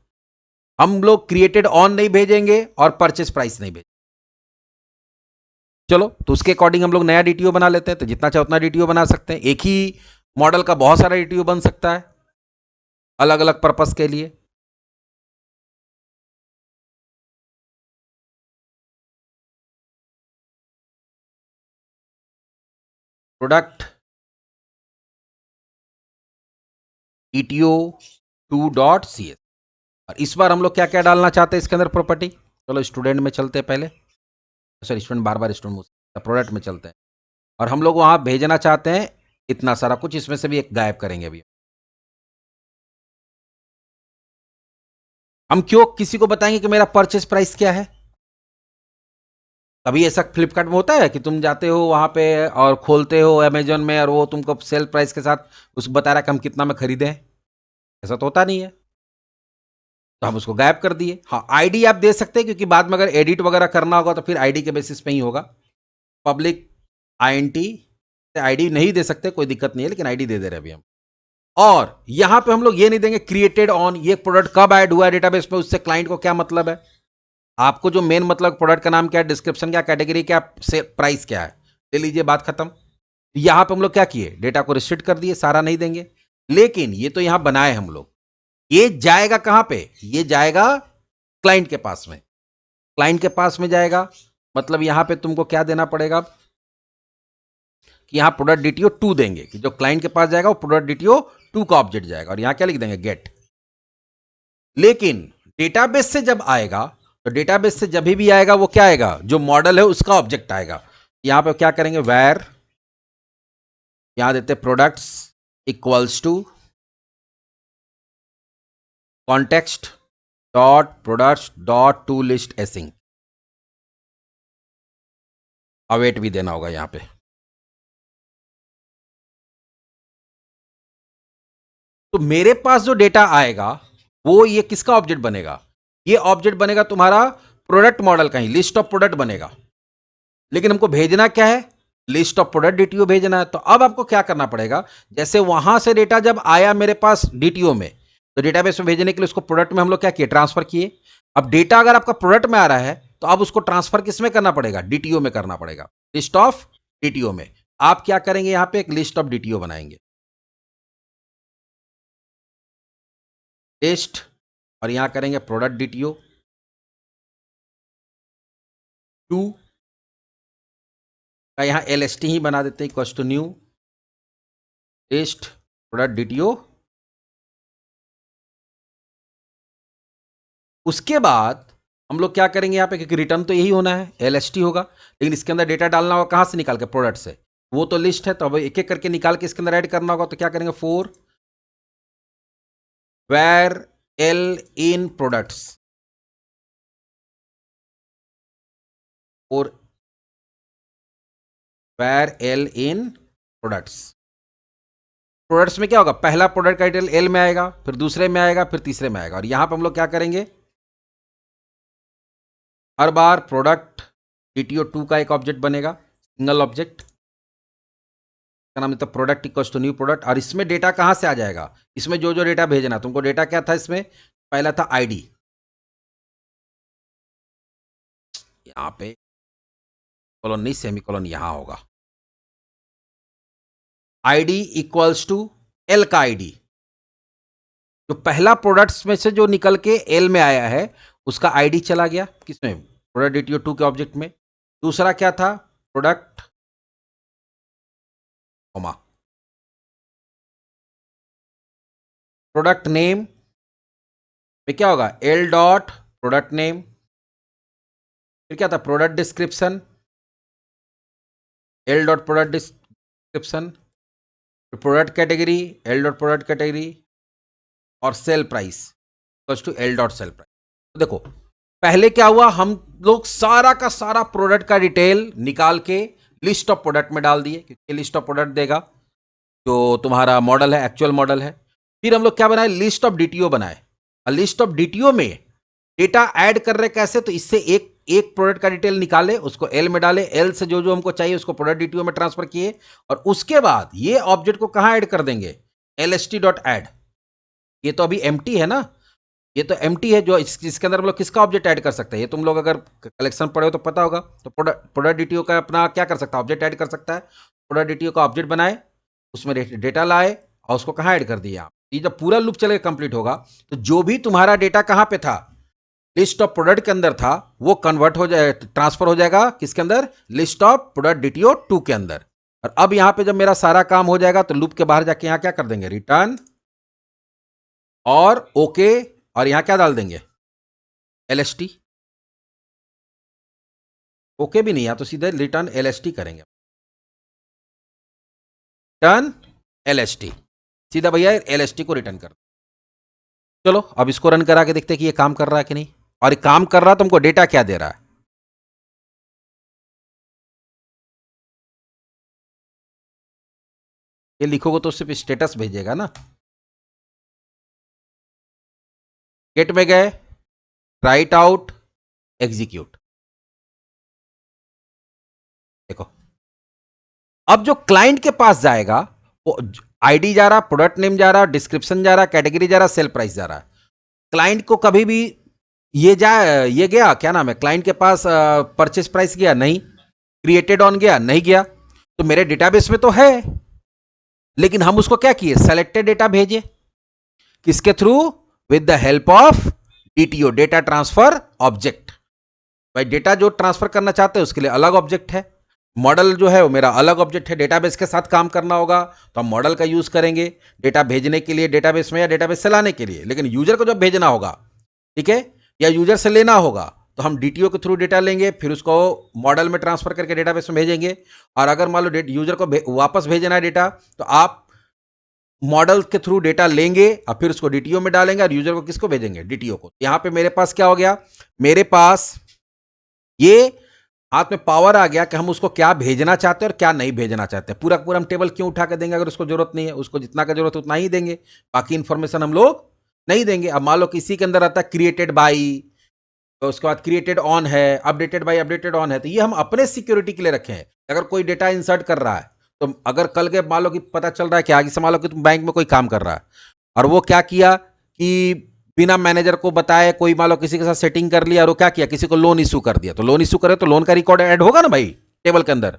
हम लोग क्रिएटेड ऑन नहीं भेजेंगे और परचेज प्राइस नहीं भेजेंगे। चलो, तो उसके अकॉर्डिंग हम लोग नया डीटीओ बना लेते हैं। तो जितना चाहे उतना डीटीओ बना सकते हैं, एक ही मॉडल का बहुत सारा डीटीओ बन सकता है अलग अलग पर्पस के लिए। Product DTO 2.cs। और इस बार हम लोग क्या क्या डालना चाहते हैं इसके अंदर प्रॉपर्टी, चलो स्टूडेंट में चलते हैं पहले, सॉरी स्टूडेंट, बार बार स्टूडेंट, प्रोडक्ट में चलते हैं। और हम लोग वहां भेजना चाहते हैं इतना सारा कुछ, इसमें से भी एक गायब करेंगे अभी। हम क्यों किसी को बताएंगे कि मेरा परचेस प्राइस क्या है। कभी ऐसा फ्लिपकार्ट में होता है कि तुम जाते हो वहां पे और खोलते हो अमेजोन में और वो तुमको सेल प्राइस के साथ उस बता रहा है कि हम कितना में खरीदे हैं, ऐसा तो होता नहीं है। तो हम उसको गायब कर दिए। हाँ, आईडी आप दे सकते हैं, क्योंकि बाद में अगर एडिट वगैरह करना होगा तो फिर आईडी के बेसिस पे ही होगा। पब्लिक आईएनटी, आईडी नहीं दे सकते कोई दिक्कत नहीं है, लेकिन आईडी दे दे रहे अभी हम। और यहां पे हम लोग ये नहीं देंगे क्रिएटेड ऑन, ये प्रोडक्ट कब ऐड हुआ है डेटाबेस में, उससे क्लाइंट को क्या मतलब है। आपको जो मेन मतलब प्रोडक्ट का नाम क्या है, डिस्क्रिप्शन क्या, कैटेगरी क्या, प्राइस क्या है, ले लीजिए, बात खत्म। यहां पे हम लोग क्या किए, डेटा को रिस्ट्रिक्ट कर दिए, सारा नहीं देंगे। लेकिन ये तो यहां बनाए हम लोग, ये जाएगा कहां पे, ये जाएगा क्लाइंट के पास में, क्लाइंट के पास में जाएगा। मतलब यहां पे तुमको क्या देना पड़ेगा कि यहां प्रोडक्ट डीटीओ 2 देंगे, कि जो क्लाइंट के पास जाएगा वो प्रोडक्ट डीटीओ 2 का ऑब्जेक्ट जाएगा, और यहां क्या लिख देंगे, गेट। लेकिन डेटाबेस से जब आएगा, तो डेटाबेस से जब भी आएगा वो क्या आएगा, जो मॉडल है उसका ऑब्जेक्ट आएगा। यहां पे क्या करेंगे, वेर, यहां देते products equals to context dot products dot to list async. Await भी देना होगा यहां पे। तो मेरे पास जो डेटा आएगा वो ये किसका ऑब्जेक्ट बनेगा, ये ऑब्जेक्ट बनेगा तुम्हारा प्रोडक्ट मॉडल का ही, लिस्ट ऑफ प्रोडक्ट बनेगा। लेकिन हमको भेजना क्या है, लिस्ट ऑफ प्रोडक्ट डीटीओ भेजना है। तो अब आपको क्या करना पड़ेगा, जैसे वहां से डेटा जब आया मेरे पास डीटीओ में, तो डेटाबेस में भेजने के लिए उसको प्रोडक्ट में हम लोग क्या किए, ट्रांसफर किए। अब डेटा अगर आपका प्रोडक्ट में आ रहा है, तो अब उसको ट्रांसफर किस में करना पड़ेगा, डीटीओ में करना पड़ेगा, लिस्ट ऑफ डीटीओ में। आप क्या करेंगे, यहां पे एक लिस्ट ऑफ डीटीओ बनाएंगे, लिस्ट, और यहां करेंगे प्रोडक्ट डीटीओ 2 का, यहां एलएसटी ही बना देते हैं, equal to new list product DTO. उसके बाद हम लोग क्या करेंगे यहाँ पे, क्योंकि रिटर्न तो यही होना है, एलएसटी होगा, लेकिन इसके अंदर डेटा डालना होगा कहाँ से निकाल के, प्रोडक्ट से। वो तो लिस्ट है, तो अब एक एक करके निकाल के इसके अंदर ऐड करना होगा। तो क्या करेंगे, 4 वेर एल इन प्रोडक्ट्स, और var L in products. Products में क्या होगा, पहला प्रोडक्ट का डिटेल एल में आएगा, फिर दूसरे में आएगा, फिर तीसरे में आएगा। और यहां पर हम लोग क्या करेंगे, हर बार प्रोडक्ट डीटीओ 2 का एक ऑब्जेक्ट बनेगा, सिंगल ऑब्जेक्ट का नाम है product equals to new product. और इसमें डेटा कहां से आ जाएगा, इसमें जो जो डेटा भेजना, तुमको डेटा क्या था इसमें, पहला था आईडी, यहां पे कॉलन नहीं, सेमी कॉलन यहां होगा, आईडी इक्वल्स टू एल का आईडी, जो पहला प्रोडक्ट्स में से जो निकल के एल में आया है उसका आईडी चला गया किसमें, प्रोडक्ट डीटीओ 2 के ऑब्जेक्ट में। दूसरा क्या था, प्रोडक्ट कॉमा प्रोडक्ट नेम में क्या होगा, एल डॉट प्रोडक्ट नेम, फिर क्या था product description, L dot product description, product category, L dot product category, और sale price equals to L dot sale price. तो देखो पहले क्या हुआ, हम लोग सारा का सारा प्रोडक्ट का डिटेल निकाल के लिस्ट ऑफ प्रोडक्ट में डाल दिए, क्योंकि लिस्ट ऑफ प्रोडक्ट देगा जो तुम्हारा मॉडल है, एक्चुअल मॉडल है। फिर हम लोग क्या बनाए, लिस्ट ऑफ डीटीओ बनाए, और लिस्ट ऑफ डीटीओ में डेटा ऐड कर रहे कैसे, तो इससे एक एक प्रोडक्ट का डिटेल निकाले, उसको एल में डाले, एल से जो जो हमको चाहिए उसको प्रोडक्ट डीटीओ में ट्रांसफर किए, और उसके बाद ये ऑब्जेक्ट को कहां ऐड कर देंगे, lst डॉट ऐड। ये तो अभी एम्प्टी है ना, ये तो एम्प्टी है, जो इसके अंदर हम लोग किसका ऑब्जेक्ट ऐड कर सकते हैं, ये तुम लोग अगर कलेक्शन पढ़े हो तो पता होगा। तो प्रोडक्ट डीटीओ का अपना क्या कर सकता है, ऑब्जेक्ट ऐड कर सकता है। प्रोडक्ट डीटीओ का ऑब्जेक्ट बनाए, उसमें डेटा लाए, और उसको कहां ऐड कर दिया। ये जब पूरा लूप चलेगा, कंप्लीट होगा, तो जो भी तुम्हारा डेटा कहां पे था, लिस्ट ऑफ प्रोडक्ट के अंदर था, वो कन्वर्ट हो जाए, ट्रांसफर हो जाएगा किसके अंदर, लिस्ट ऑफ प्रोडक्ट डीटीओ 2 के अंदर। और अब यहां पे जब मेरा सारा काम हो जाएगा तो लूप के बाहर जाके यहां क्या कर देंगे, रिटर्न और ओके, और यहां क्या डाल देंगे, एलएसटी। ओके भी नहीं, या तो सीधे रिटर्न एलएसटी करेंगे, रिटर्न एलएसटी, सीधा भैया एलएसटी को रिटर्न कर। चलो अब इसको रन करा के देखते हैं कि ये काम कर रहा है कि नहीं। और काम कर रहा, तुमको डेटा क्या दे रहा है, ये लिखोगे तो सिर्फ स्टेटस भेजेगा ना। गेट में गए, राइट आउट, एग्जीक्यूट, देखो अब जो क्लाइंट के पास जाएगा वो आईडी जा रहा, प्रोडक्ट नेम जा रहा, डिस्क्रिप्शन जा रहा, कैटेगरी जा रहा, सेल प्राइस जा रहा। क्लाइंट को कभी भी ये गया क्या नाम है, क्लाइंट के पास परचेस प्राइस गया नहीं, क्रिएटेड ऑन गया नहीं गया, तो मेरे डेटाबेस में तो है, लेकिन हम उसको क्या किए, सेलेक्टेड डेटा भेजे, किसके through, with the help of DTO, data transfer object. भाई डेटा जो ट्रांसफर करना चाहते हैं उसके लिए अलग ऑब्जेक्ट है, मॉडल जो है वो मेरा अलग ऑब्जेक्ट है। डेटाबेस के साथ काम करना होगा तो हम मॉडल का यूज करेंगे, डेटा भेजने के लिए डेटाबेस में या डेटाबेस से लाने के लिए। लेकिन यूजर को जब भेजना होगा, ठीक है, या यूजर से लेना होगा, तो हम डीटीओ के थ्रू डेटा लेंगे, फिर उसको मॉडल में ट्रांसफर करके डेटाबेस में भेजेंगे। और अगर मान लो यूजर को वापस भेजना है डेटा, तो आप मॉडल के थ्रू डेटा लेंगे और फिर उसको डीटीओ में डालेंगे, और यूजर को किसको भेजेंगे, डीटीओ को। यहां पे मेरे पास क्या हो गया, मेरे पास ये हाथ में पावर आ गया कि हम उसको क्या भेजना चाहते हैं और क्या नहीं भेजना चाहते हैं। पूरा पूरा हम टेबल क्यों उठा के देंगे अगर उसको जरूरत नहीं है, उसको जितना का जरूरत है उतना ही देंगे, बाकी इंफॉर्मेशन हम लोग नहीं देंगे। अब मान लो किसी के अंदर आता है क्रिएटेड बाई, तो उसके बाद क्रिएटेड ऑन है, अपडेटेड बाई अपडेटेड ऑन है, तो ये हम अपने सिक्योरिटी के लिए रखे हैं। अगर कोई डेटा इंसर्ट कर रहा है, तो अगर कल के मान लो कि पता चल रहा है कि आगे से मान लो कि तुम बैंक में कोई काम कर रहा है, और वो क्या किया कि बिना मैनेजर को बताए कोई मान लो किसी के साथ सेटिंग कर लिया, और वो क्या किया, किसी को लोन इशू कर दिया, तो लोन इशू करे तो लोन का रिकॉर्ड ऐड होगा ना भाई टेबल के अंदर।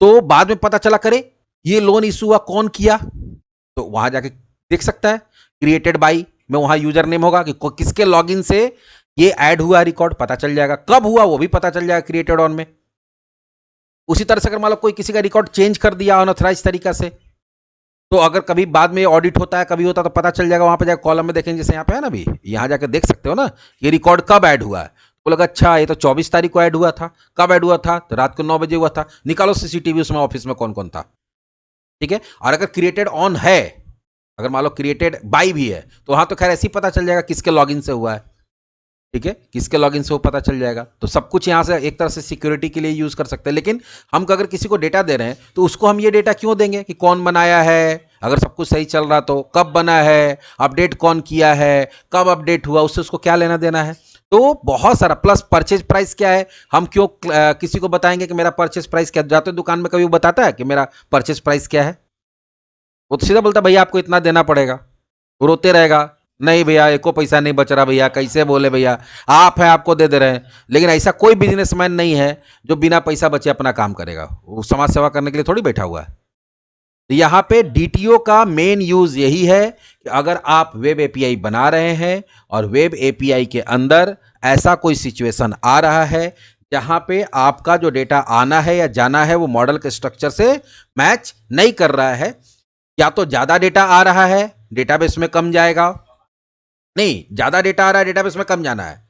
तो बाद में पता चला करे ये लोन इशू हुआ कौन किया, तो वहां जाके देख सकता है, क्रिएटेड बाई में वहां यूजर नेम होगा कि किसके लॉगिन से ये ऐड हुआ, रिकॉर्ड पता चल जाएगा, कब हुआ वो भी पता चल जाएगा क्रिएटेड ऑन में। उसी तरह से अगर मान लो कोई किसी का रिकॉर्ड चेंज कर दिया अनऑथराइज तरीका से, तो अगर कभी बाद में ऑडिट होता है, कभी होता है, तो पता चल जाएगा, वहां पे जाकर कॉलम में देखेंगे, जैसे यहाँ पे है ना, अभी यहाँ जाकर देख सकते हो ना, ये रिकॉर्ड कब ऐड हुआ है। तो लगा अच्छा ये तो 24 तारीख को ऐड हुआ था, कब ऐड हुआ था, तो रात को 9 बजे हुआ था, निकालो सीसीटीवी उसमें ऑफिस में कौन कौन था, ठीक है। और अगर क्रिएटेड ऑन है, अगर मान लो क्रिएटेड बाई भी है, तो वहां तो खैर ऐसे ही पता चल जाएगा किसके लॉगिन से हुआ है। ठीक है, किसके लॉगिन से वो पता चल जाएगा। तो सब कुछ यहाँ से एक तरह से सिक्योरिटी के लिए यूज कर सकते हैं। लेकिन हम अगर किसी को डेटा दे रहे हैं तो उसको हम ये डेटा क्यों देंगे कि कौन बनाया है, अगर सब कुछ सही चल रहा तो कब बना है, अपडेट कौन किया है, कब अपडेट हुआ, उससे उसको क्या लेना देना है। तो बहुत सारा, प्लस परचेज प्राइस क्या है, हम क्यों किसी को बताएंगे कि मेरा परचेज प्राइस क्या, जाते दुकान में कभी वो बताता है कि मेरा परचेज प्राइस क्या है, वो तो सीधा बोलता भैया आपको इतना देना पड़ेगा। वो रोते रहेगा, नहीं भैया एको पैसा नहीं बच रहा भैया, कैसे बोले भैया, आप हैं आपको दे दे रहे हैं। लेकिन ऐसा कोई बिजनेसमैन नहीं है जो बिना पैसा बचे अपना काम करेगा, वो समाज सेवा करने के लिए थोड़ी बैठा हुआ है। तो यहाँ पे डीटीओ का मेन यूज यही है कि अगर आप वेब एपीआई बना रहे हैं और वेब एपीआई के अंदर ऐसा कोई सिचुएशन आ रहा है जहां पे आपका जो डेटा आना है या जाना है वो मॉडल के स्ट्रक्चर से मैच नहीं कर रहा है, या तो ज्यादा डेटा आ रहा है डेटाबेस में कम जाएगा, नहीं ज्यादा डेटा आ रहा है डेटाबेस में कम जाना है,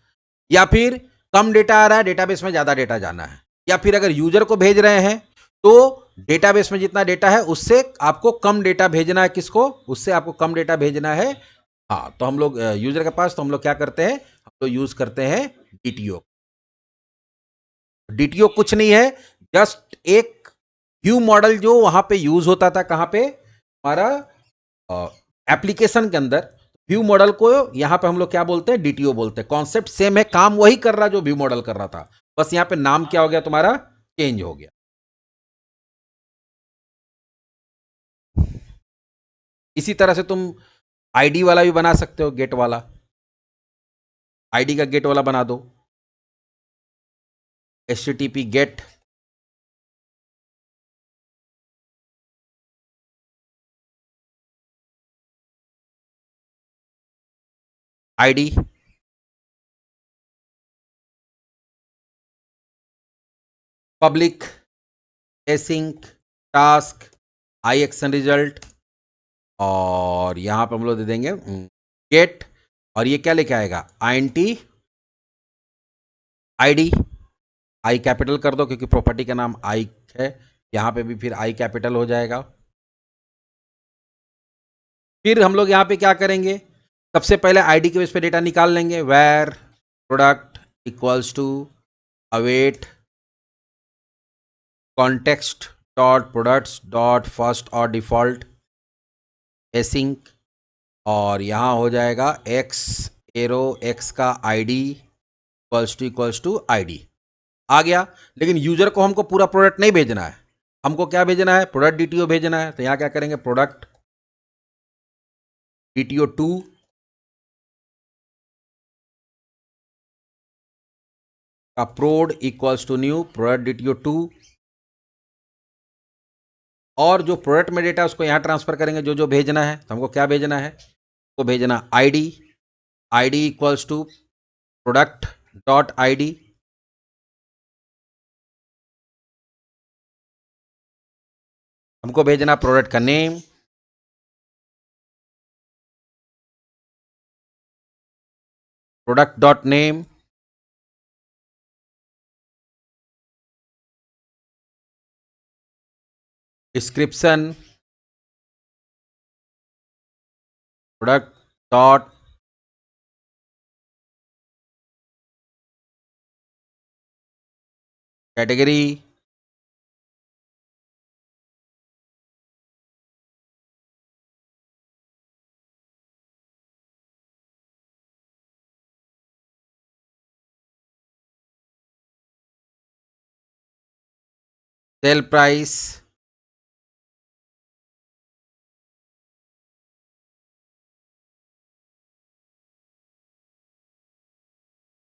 या फिर कम डेटा आ रहा है डेटाबेस में ज्यादा डेटा जाना है, या फिर अगर यूजर को भेज रहे हैं तो डेटाबेस में जितना डेटा है उससे आपको कम डेटा भेजना है, किसको, उससे आपको कम डेटा भेजना है। हाँ, तो हम लोग यूजर के पास, तो हम लोग क्या करते हैं, हम लोग यूज करते हैं डीटीओ। डीटीओ कुछ नहीं है, जस्ट एक व्यू मॉडल जो वहां पे यूज होता था, कहां पे, हमारा एप्लीकेशन के अंदर। व्यू मॉडल को यहां पे हम लोग क्या बोलते हैं, डीटीओ बोलते हैं। कॉन्सेप्ट सेम है, काम वही कर रहा जो व्यू मॉडल कर रहा था, बस यहां पे नाम क्या हो गया तुम्हारा, चेंज हो गया। इसी तरह से तुम आईडी वाला भी बना सकते हो, गेट वाला, आईडी का गेट वाला बना दो, HTTP get ID, public, async, task, I action result, और यहां पे हम लोग दे देंगे गेट, और ये क्या लेके आएगा, INT आईडी, आई कैपिटल कर दो क्योंकि प्रॉपर्टी का नाम आई है, यहां पे भी फिर आई कैपिटल हो जाएगा। फिर हम लोग यहां पे क्या करेंगे, सबसे पहले आईडी के बेस पे डेटा निकाल लेंगे, var product equals to await context dot products dot first और डिफॉल्ट एसिंक, और यहां हो जाएगा एक्स एरो एक्स का आईडी इक्वल्स टू आईडी आ गया। लेकिन यूजर को हमको पूरा प्रोडक्ट नहीं भेजना है, हमको क्या भेजना है, प्रोडक्ट डीटीओ भेजना है। तो यहां क्या करेंगे, प्रोडक्ट डीटीओ 2 का prod equals to new product DTO 2, और जो प्रोडक्ट में डेटा उसको यहां ट्रांसफर करेंगे, जो जो भेजना है। तो हमको क्या भेजना है, को भेजना ID, ID equals to product dot ID, हमको भेजना प्रोडक्ट का name, product dot name, description, product dot category, sale price,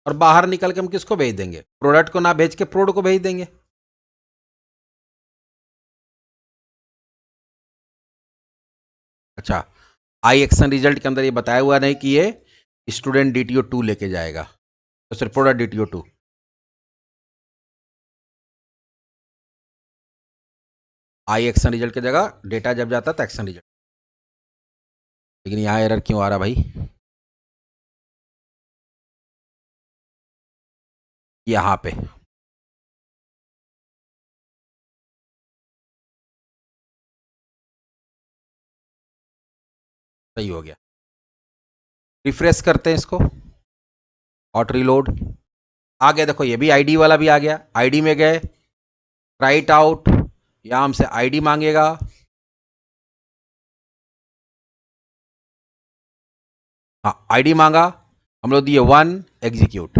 और बाहर निकल के हम किसको भेज देंगे, प्रोडक्ट को ना भेज के प्रोड को भेज देंगे। अच्छा, आई एक्शन रिजल्ट के अंदर ये बताया हुआ नहीं कि ये स्टूडेंट डीटीओ 2 लेके जाएगा, तो सिर्फ प्रोडक्ट डीटीओ 2। आई एक्शन रिजल्ट की जगह डेटा जब जाता था एक्शन रिजल्ट। लेकिन यहाँ एरर क्यों आ रहा भाई, यहाँ पे सही हो गया। रिफ्रेश करते हैं इसको, हॉट रीलोड आ गया। देखो ये भी आईडी वाला भी आ गया। आईडी में गए, राइट आउट, यहां हमसे आईडी मांगेगा। हाँ आईडी मांगा, हम लोग दिए 1, एग्जीक्यूट।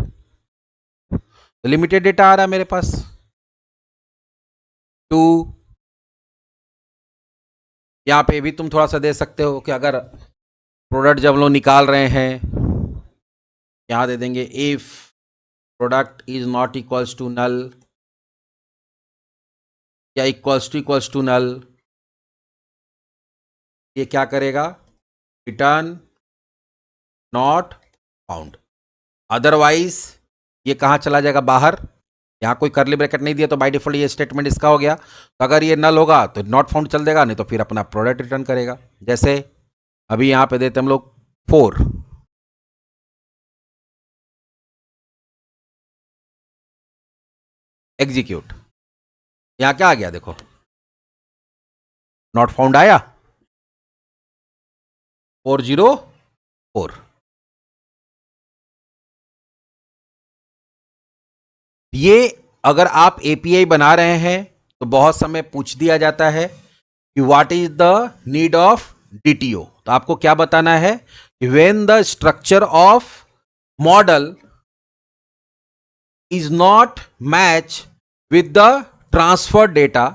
तो लिमिटेड डेटा आ रहा है मेरे पास। 2, यहां पे भी तुम थोड़ा सा दे सकते हो कि अगर प्रोडक्ट जब लोग निकाल रहे हैं, यहां दे देंगे if product is not equals to null या इक्वल्स टू नल, ये क्या करेगा, रिटर्न नॉट फाउंड। अदरवाइज ये कहां चला जाएगा, बाहर। यहां कोई करली ब्रैकेट नहीं दिया तो बाय डिफॉल्ट ये स्टेटमेंट इसका हो गया। तो अगर ये नल होगा तो नॉट फाउंड चल देगा, नहीं तो फिर अपना प्रोडक्ट रिटर्न करेगा। जैसे अभी यहां पे देते हम लोग 4, एग्जीक्यूट। यहां क्या आ गया देखो, नॉट फाउंड आया 404। ये अगर आप एपीआई बना रहे हैं तो बहुत समय पूछ दिया जाता है कि what is the need of DTO. तो आपको क्या बताना है कि when the structure of model is not match with the transfer data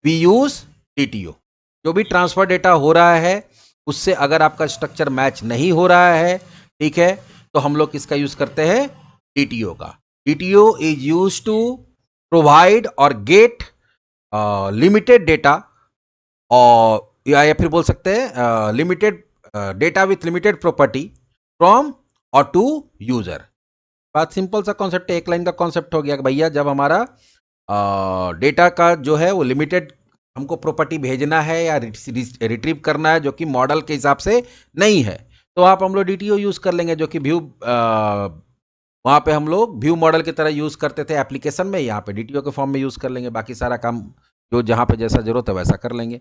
we use DTO. जो भी ट्रांसफर डेटा हो रहा है उससे अगर आपका स्ट्रक्चर मैच नहीं हो रहा है, ठीक है, तो हम लोग किसका यूज करते हैं, डीटीओ का। DTO is use to provide और गेट लिमिटेड डेटा, और या फिर बोल सकते हैं limited data with limited property from और टू यूजर। बात सिंपल सा कॉन्सेप्ट है, एक लाइन का कॉन्सेप्ट हो गया कि भैया जब हमारा डेटा का जो है वो लिमिटेड हमको प्रॉपर्टी भेजना है या रिट्रीव करना है जो कि मॉडल के हिसाब से नहीं है, तो आप हम लोग डीटीओ यूज़ कर लेंगे, जो कि व्यू वहाँ पे हम लोग व्यू मॉडल की तरह यूज़ करते थे एप्लीकेशन में, यहाँ पे डीटीओ के फॉर्म में यूज़ कर लेंगे। बाकी सारा काम जो जहाँ पे जैसा जरूरत है वैसा कर लेंगे।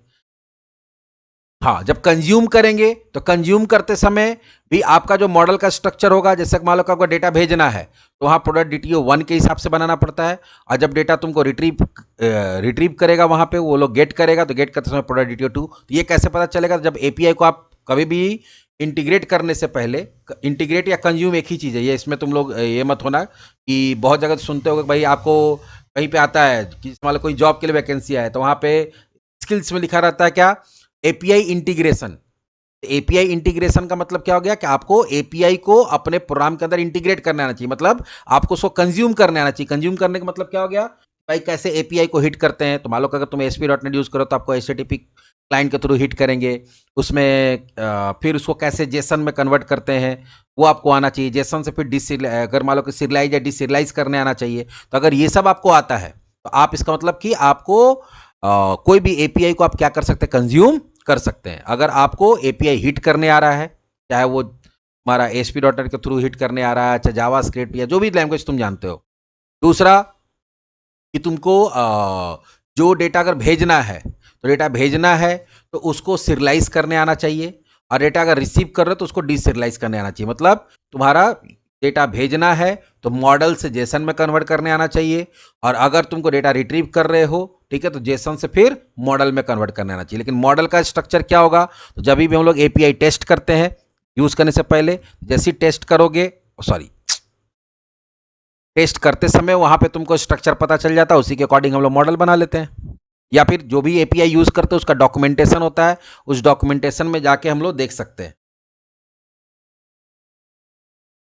हाँ, जब कंज्यूम करेंगे तो कंज्यूम करते समय भी आपका जो मॉडल का स्ट्रक्चर होगा, जैसे मान लो आपको डेटा भेजना है तो वहाँ प्रोडक्ट डीटीओ 1 के हिसाब से बनाना पड़ता है, और जब डेटा तुमको रिट्रीव करेगा वहाँ पे वो लोग गेट करेगा, तो गेट करते समय प्रोडक्ट डीटीओ 2। तो ये कैसे पता चलेगा, जब एपीआई को आप कभी भी इंटीग्रेट करने से पहले, इंटीग्रेट या कंज्यूम एक ही चीज़ है, ये इसमें तुम लोग ये मत होना कि बहुत जगह सुनते हो भाई आपको कहीं पे आता है कि मान लो कोई जॉब के लिए वैकेंसी है तो वहाँ पे स्किल्स में लिखा रहता है क्या, एपीआई इंटीग्रेशन। एपीआई इंटीग्रेशन का मतलब क्या हो गया कि आपको एपीआई को अपने प्रोग्राम के अंदर इंटीग्रेट करने आना चाहिए, मतलब आपको उसको कंज्यूम करने आना चाहिए। कंज्यूम करने का मतलब क्या हो गया, भाई कैसे एपीआई को हिट करते हैं। तो मान लो अगर तुम ASP.NET यूज करो तो आपको HTTP क्लाइंट के थ्रू हिट करेंगे, उसमें फिर उसको कैसे जेसन में कन्वर्ट करते हैं वो आपको आना चाहिए। जेसन से फिर अगर मान लो कि सीरियलाइज या डिसीरियलाइज करने आना चाहिए। तो अगर ये सब आपको आता है तो आप इसका मतलब कि आपको कोई भी एपीआई को आप क्या कर सकते हैं, कंज्यूम कर सकते हैं। अगर आपको एपीआई हिट करने आ रहा है, चाहे वो हमारा ASP.NET के थ्रू हिट करने आ रहा है, चाहे जावास्क्रिप्ट या जो भी लैंग्वेज तुम जानते हो। दूसरा कि तुमको जो डेटा अगर भेजना है तो डेटा भेजना है तो उसको सीरियलाइज करने आना चाहिए, और डेटा अगर रिसीव कर रहे हो तो उसको डीसीरियलाइज करने आना चाहिए। मतलब तुम्हारा डेटा भेजना है तो मॉडल से जेसन में कन्वर्ट करने आना चाहिए, और अगर तुमको डेटा रिट्रीव कर रहे हो, ठीक है, तो जेसन से फिर मॉडल में कन्वर्ट करने आना चाहिए। लेकिन मॉडल का स्ट्रक्चर क्या होगा, तो जब भी हम लोग एपीआई टेस्ट करते हैं यूज करने से पहले, जैसे टेस्ट करोगे, सॉरी टेस्ट करते समय वहां पे तुमको स्ट्रक्चर पता चल जाता है, उसी के अकॉर्डिंग हम लोग मॉडल बना लेते हैं। या फिर जो भी एपीआई यूज करते हैं उसका डॉक्यूमेंटेशन होता है, उस डॉक्यूमेंटेशन में जाके हम लोग देख सकते हैं।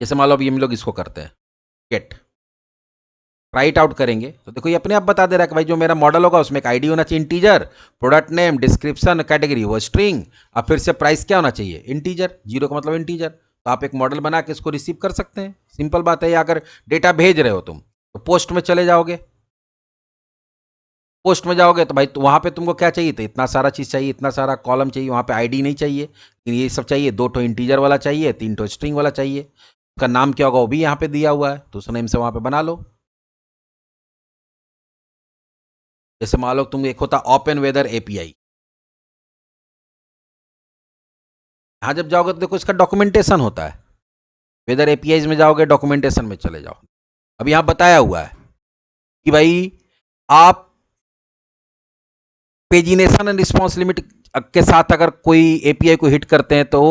जैसे मान लो अभी हम लोग इसको करते हैं गेट, राइट आउट करेंगे तो देखो ये अपने आप बता दे रहा है कि भाई जो मेरा मॉडल होगा उसमें एक आईडी होना चाहिए integer, product name, description, category वो स्ट्रिंग, और फिर से प्राइस क्या होना चाहिए, इंटीजर। 0 का मतलब इंटीजर। तो आप एक मॉडल बना के इसको रिसीव कर सकते हैं, सिंपल बात है। या अगर डेटा भेज रहे हो तुम तो पोस्ट में चले जाओगे, पोस्ट में जाओगे तो भाई तो वहाँ पे तुमको क्या चाहिए, तो इतना सारा चीज़ चाहिए, इतना सारा कॉलम चाहिए, वहाँ पे आईडी नहीं चाहिए, ये सब चाहिए। 2 ठो इंटीजर वाला चाहिए, 3 ठो स्ट्रिंग वाला चाहिए। उसका नाम क्या होगा वो भी यहाँ पे दिया हुआ है, तो उस नेम से वहाँ पे बना लो। जैसे मान लो तुम एक होता ओपन वेदर एपीआई, यहाँ जब जाओगे तो देखो इसका डॉक्यूमेंटेशन होता है। वेदर एपीआईज में जाओगे, डॉक्यूमेंटेशन में चले जाओ। अब यहां बताया हुआ है कि भाई आप पेजिनेशन एंड रिस्पॉन्स लिमिट के साथ अगर कोई एपीआई को हिट करते हैं तो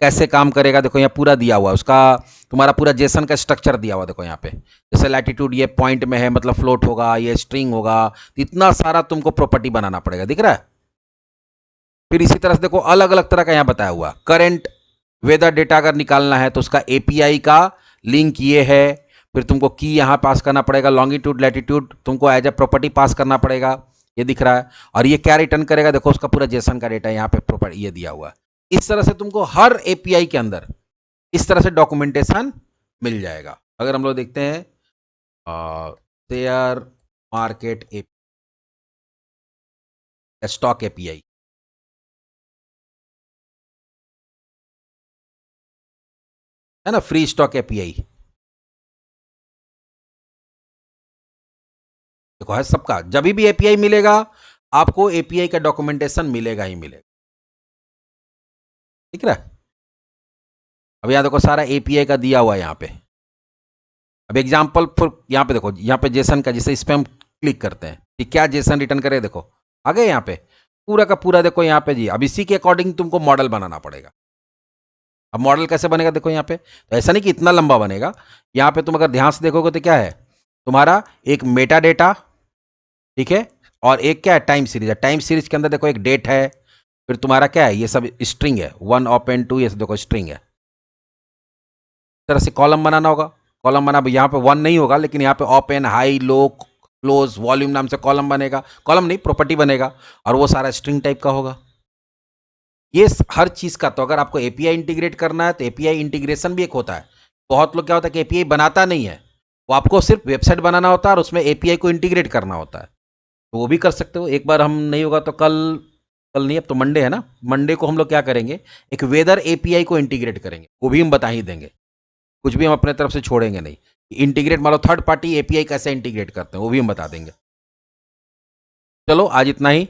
कैसे काम करेगा। देखो यहाँ पूरा दिया हुआ है उसका, तुम्हारा पूरा जेसन का स्ट्रक्चर दिया हुआ। देखो यहाँ पे जैसे लैटिट्यूड ये पॉइंट में है, मतलब फ्लोट होगा, ये स्ट्रिंग होगा, तो इतना सारा तुमको प्रॉपर्टी बनाना पड़ेगा, दिख रहा है। फिर इसी तरह से देखो अलग अलग तरह का यहाँ बताया हुआ, करंट वेदर डेटा अगर निकालना है तो उसका एपीआई का लिंक ये है। फिर तुमको की यहाँ पास करना पड़ेगा, लॉन्गिट्यूड लैटिट्यूड तुमको एज ए प्रॉपर्टी पास करना पड़ेगा, ये दिख रहा है। और ये क्या रिटर्न करेगा, देखो उसका पूरा जेसन का डेटा यहाँ पे प्रॉपर्टी ये दिया हुआ है। इस तरह से तुमको हर एपीआई के अंदर इस तरह से डॉक्यूमेंटेशन मिल जाएगा। अगर हम लोग देखते हैं share market API, stock API, है ना, फ्री स्टॉक एपीआई, देखो है सबका। जब भी एपीआई मिलेगा आपको एपीआई का डॉक्यूमेंटेशन मिलेगा ही मिलेगा, ठीक है। अब यहां देखो सारा एपीआई का दिया हुआ है यहाँ पे। अब एग्जांपल फॉर यहाँ पे देखो, यहाँ पे जेसन का, जिसे इस पे हम क्लिक करते हैं कि क्या जेसन रिटर्न करे, देखो आ गए यहाँ पे पूरा का पूरा। देखो यहाँ पे जी, अब इसी के अकॉर्डिंग तुमको मॉडल बनाना पड़ेगा। अब मॉडल कैसे बनेगा, देखो यहाँ पे, तो ऐसा नहीं कि इतना लंबा बनेगा। यहाँ पे तुम अगर ध्यान से देखोगे तो क्या है, तुम्हारा एक मेटा डेटा, ठीक है, और एक क्या है, टाइम सीरीज है। टाइम सीरीज के अंदर देखो एक डेट है, फिर तुम्हारा क्या है, ये सब स्ट्रिंग है, 1 ओपन 2, ये सब देखो स्ट्रिंग है। इस तरह से कॉलम बनाना होगा। कॉलम बना, यहाँ पे 1 नहीं होगा, लेकिन यहाँ पे ओपन, हाई, लो, क्लोज, वॉल्यूम नाम से कॉलम बनेगा। कॉलम नहीं, प्रॉपर्टी बनेगा, और वो सारा स्ट्रिंग टाइप का होगा। ये हर चीज का, तो अगर आपको एपीआई इंटीग्रेट करना है तो एपीआई इंटीग्रेशन भी एक होता है। बहुत लोग क्या होता है कि एपीआई बनाता नहीं है, वो आपको सिर्फ वेबसाइट बनाना होता है और उसमें एपीआई को इंटीग्रेट करना होता है, तो वो भी कर सकते हो। एक बार हम नहीं होगा तो कल, कल नहीं, अब तो मंडे है ना, मंडे को हम लोग क्या करेंगे, एक वेदर एपीआई को इंटीग्रेट करेंगे, वो भी हम बता ही देंगे, कुछ भी हम अपने तरफ से छोड़ेंगे नहीं। इंटीग्रेट मान लो थर्ड पार्टी एपीआई कैसे इंटीग्रेट करते हैं वो भी हम बता देंगे। चलो आज इतना ही।